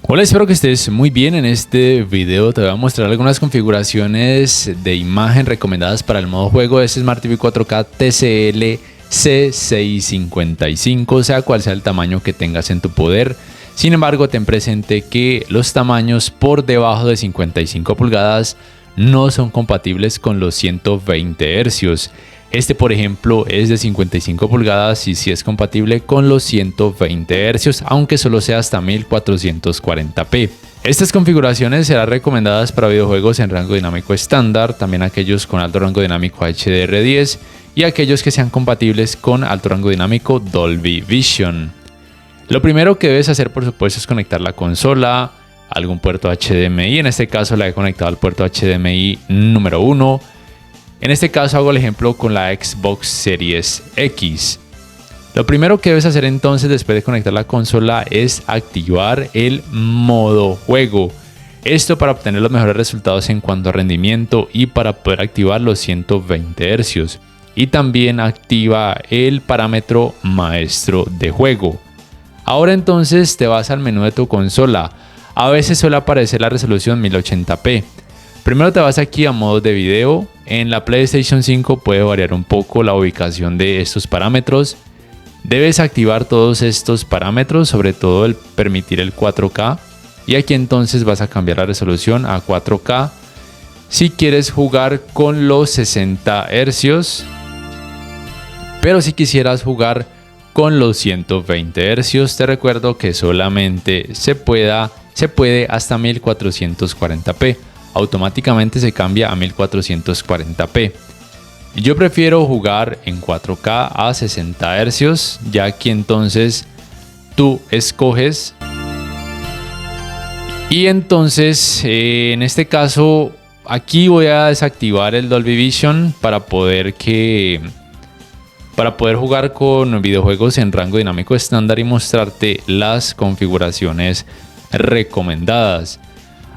Hola, espero que estés muy bien. En este video te voy a mostrar algunas configuraciones de imagen recomendadas para el modo juego de este Smart TV 4K TCL C655, sea cual sea el tamaño que tengas en tu poder. Sin embargo, ten presente que los tamaños por debajo de 55 pulgadas no son compatibles con los 120 Hz. Este, por ejemplo, es de 55 pulgadas y sí es compatible con los 120 Hz, aunque solo sea hasta 1440p. Estas configuraciones serán recomendadas para videojuegos en rango dinámico estándar, también aquellos con alto rango dinámico HDR10 y aquellos que sean compatibles con alto rango dinámico Dolby Vision. Lo primero que debes hacer, por supuesto, es conectar la consola a algún puerto HDMI. En este caso la he conectado al puerto HDMI número 1. En este caso hago el ejemplo con la Xbox Series X. Lo primero que debes hacer entonces después de conectar la consola es activar el modo juego. Esto para obtener los mejores resultados en cuanto a rendimiento y para poder activar los 120 Hz. Y también activa el parámetro maestro de juego. Ahora entonces te vas al menú de tu consola. A veces suele aparecer la resolución 1080p. Primero te vas aquí a modos de video. En la PlayStation 5 puede variar un poco la ubicación de estos parámetros. Debes activar todos estos parámetros, sobre todo el permitir el 4K. Y aquí entonces vas a cambiar la resolución a 4K. Si quieres jugar con los 60 Hz. Pero si quisieras jugar con los 120 Hz, te recuerdo que solamente se puede hasta 1440p. Automáticamente se cambia a 1440p. Yo prefiero jugar en 4K a 60 Hz, ya que entonces tú escoges. Y entonces en este caso aquí voy a desactivar el Dolby Vision para poder jugar con videojuegos en rango dinámico estándar y mostrarte las configuraciones recomendadas.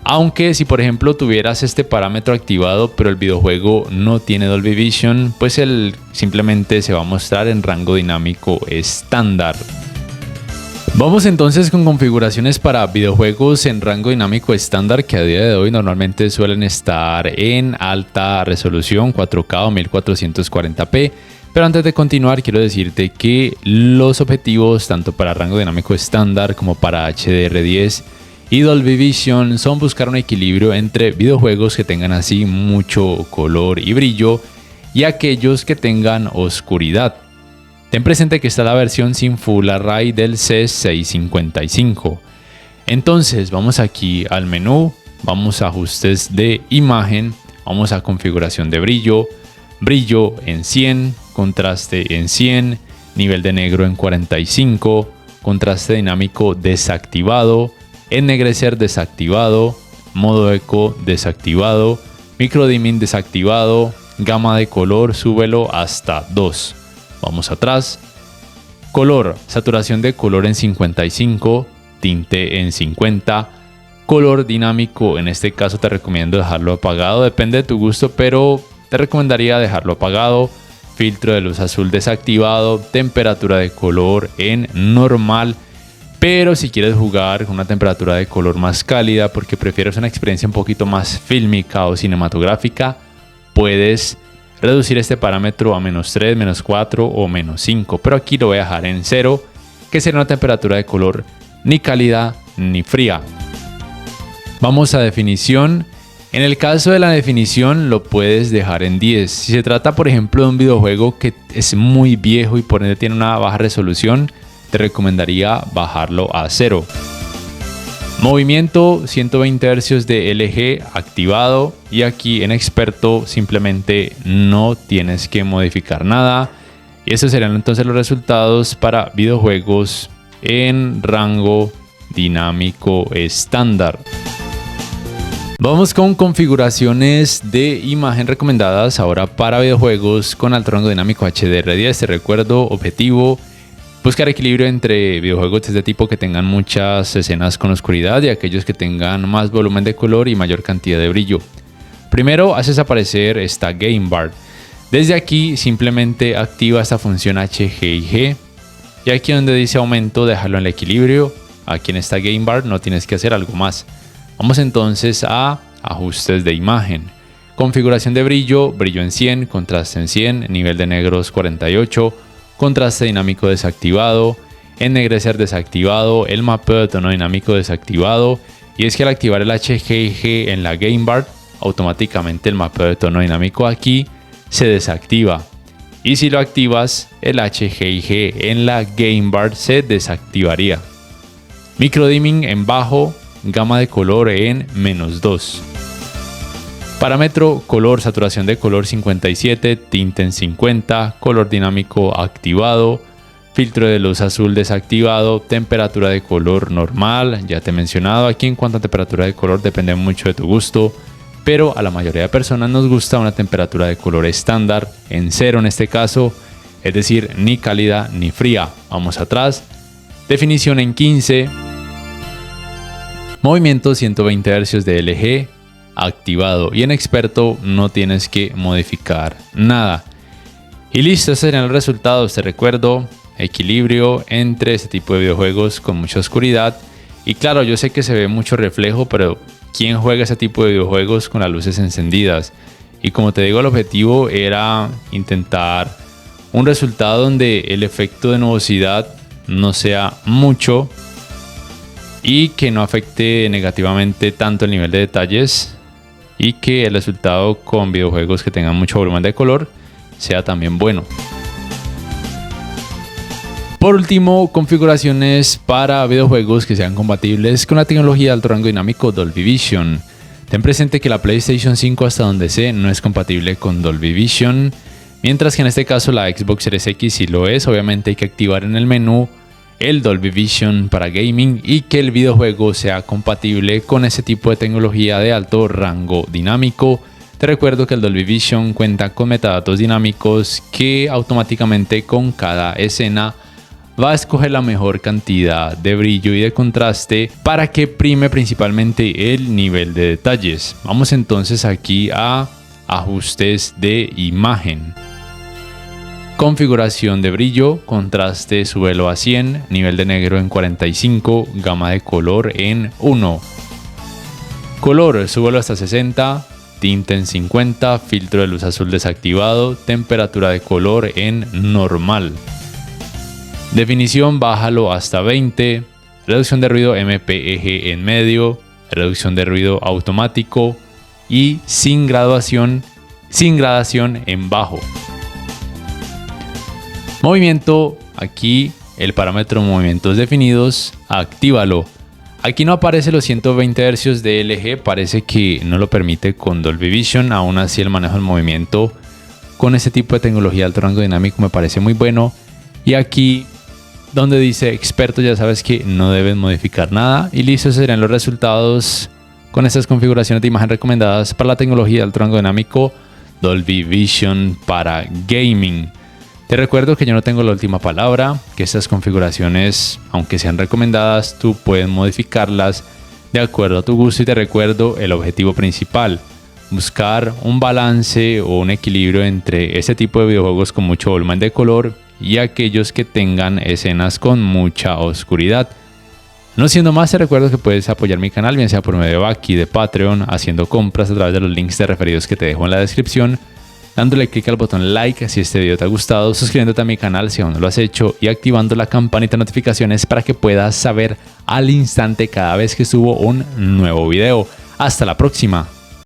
Aunque si por ejemplo tuvieras este parámetro activado pero el videojuego no tiene Dolby Vision, pues él simplemente se va a mostrar en rango dinámico estándar. Vamos entonces con configuraciones para videojuegos en rango dinámico estándar que a día de hoy normalmente suelen estar en alta resolución 4K o 1440p. Pero antes de continuar quiero decirte que los objetivos tanto para rango dinámico estándar como para HDR10 y Dolby Vision son buscar un equilibrio entre videojuegos que tengan así mucho color y brillo y aquellos que tengan oscuridad. Ten presente que está la versión sin Full Array del C655. Entonces vamos aquí al menú, vamos a ajustes de imagen, vamos a configuración de brillo, brillo en 100, contraste en 100, nivel de negro en 45, contraste dinámico desactivado, ennegrecer desactivado, modo eco desactivado, micro dimming desactivado, gama de color súbelo hasta 2. Vamos atrás. Color, saturación de color en 55, tinte en 50, color dinámico, en este caso te recomiendo dejarlo apagado, depende de tu gusto, pero te recomendaría dejarlo apagado. Filtro de luz azul desactivado, temperatura de color en normal. Pero si quieres jugar con una temperatura de color más cálida porque prefieres una experiencia un poquito más fílmica o cinematográfica, puedes reducir este parámetro a -3, -4 o -5. Pero aquí lo voy a dejar en 0, que será una temperatura de color ni cálida ni fría. Vamos a definición. En el caso de la definición lo puedes dejar en 10. Si se trata, por ejemplo, de un videojuego que es muy viejo y por ende tiene una baja resolución, te recomendaría bajarlo a 0. Movimiento 120 Hz de LG activado y aquí en experto simplemente no tienes que modificar nada. Y esos serían entonces los resultados para videojuegos en rango dinámico estándar. Vamos con configuraciones de imagen recomendadas ahora para videojuegos con alto rango dinámico HDR10. Te recuerdo, objetivo: buscar equilibrio entre videojuegos de este tipo que tengan muchas escenas con oscuridad y aquellos que tengan más volumen de color y mayor cantidad de brillo. Primero haces aparecer esta Game Bar. Desde aquí simplemente activa esta función HGIG y aquí donde dice aumento déjalo en el equilibrio. aquí en esta Game Bar no tienes que hacer algo más. Vamos entonces a ajustes de imagen. Configuración de brillo, brillo en 100, contraste en 100, nivel de negros 48, contraste dinámico desactivado, ennegrecer desactivado, el mapeo de tono dinámico desactivado. Y es que al activar el HGIG en la Game Bar, automáticamente el mapeo de tono dinámico aquí se desactiva. Y si lo activas, el HGIG en la Game Bar se desactivaría. Microdimming en bajo, gama de color en -2. Parámetro color, saturación de color 57, tinte en 50, color dinámico activado, filtro de luz azul desactivado, temperatura de color normal, ya te he mencionado aquí en cuanto a temperatura de color depende mucho de tu gusto, pero a la mayoría de personas nos gusta una temperatura de color estándar, en 0 en este caso, es decir, ni cálida ni fría. Vamos atrás, definición en 15, movimiento 120 Hz de LG, activado, y en experto no tienes que modificar nada. Y listo, estos serían los resultados. Te recuerdo, equilibrio entre este tipo de videojuegos con mucha oscuridad. Y claro, yo sé que se ve mucho reflejo, pero ¿quién juega ese tipo de videojuegos con las luces encendidas? Y como te digo, el objetivo era intentar un resultado donde el efecto de nubosidad no sea mucho y que no afecte negativamente tanto el nivel de detalles, y que el resultado con videojuegos que tengan mucho volumen de color sea también bueno. Por último, configuraciones para videojuegos que sean compatibles con la tecnología de alto rango dinámico Dolby Vision. Ten presente que la PlayStation 5, hasta donde sé, no es compatible con Dolby Vision, mientras que en este caso la Xbox Series X sí lo es. Obviamente hay que activar en el menú el Dolby Vision para gaming y que el videojuego sea compatible con ese tipo de tecnología de alto rango dinámico. Te recuerdo que el Dolby Vision cuenta con metadatos dinámicos que automáticamente con cada escena va a escoger la mejor cantidad de brillo y de contraste para que prime principalmente el nivel de detalles. Vamos entonces aquí a ajustes de imagen. Configuración de brillo, contraste súbelo a 100, nivel de negro en 45, gama de color en 1. Color, súbelo hasta 60, tinte en 50, filtro de luz azul desactivado, temperatura de color en normal. Definición, bájalo hasta 20, reducción de ruido MPEG en medio, reducción de ruido automático y sin gradación en bajo. Movimiento, aquí el parámetro movimientos definidos, actívalo. Aquí no aparece los 120 Hz de LG, parece que no lo permite con Dolby Vision. Aún así el manejo del movimiento con este tipo de tecnología de alto rango dinámico me parece muy bueno. Y aquí donde dice experto ya sabes que no debes modificar nada. Y listo, esos serían los resultados con estas configuraciones de imagen recomendadas para la tecnología de alto rango dinámico Dolby Vision para gaming. Te recuerdo que yo no tengo la última palabra, que estas configuraciones, aunque sean recomendadas, tú puedes modificarlas de acuerdo a tu gusto. Y te recuerdo el objetivo principal, buscar un balance o un equilibrio entre este tipo de videojuegos con mucho volumen de color y aquellos que tengan escenas con mucha oscuridad. No siendo más, te recuerdo que puedes apoyar mi canal, bien sea por medio de aquí de Patreon, haciendo compras a través de los links de referidos que te dejo en la descripción, dándole clic al botón like si este video te ha gustado, suscribiéndote a mi canal si aún no lo has hecho y activando la campanita de notificaciones para que puedas saber al instante cada vez que subo un nuevo video. Hasta la próxima.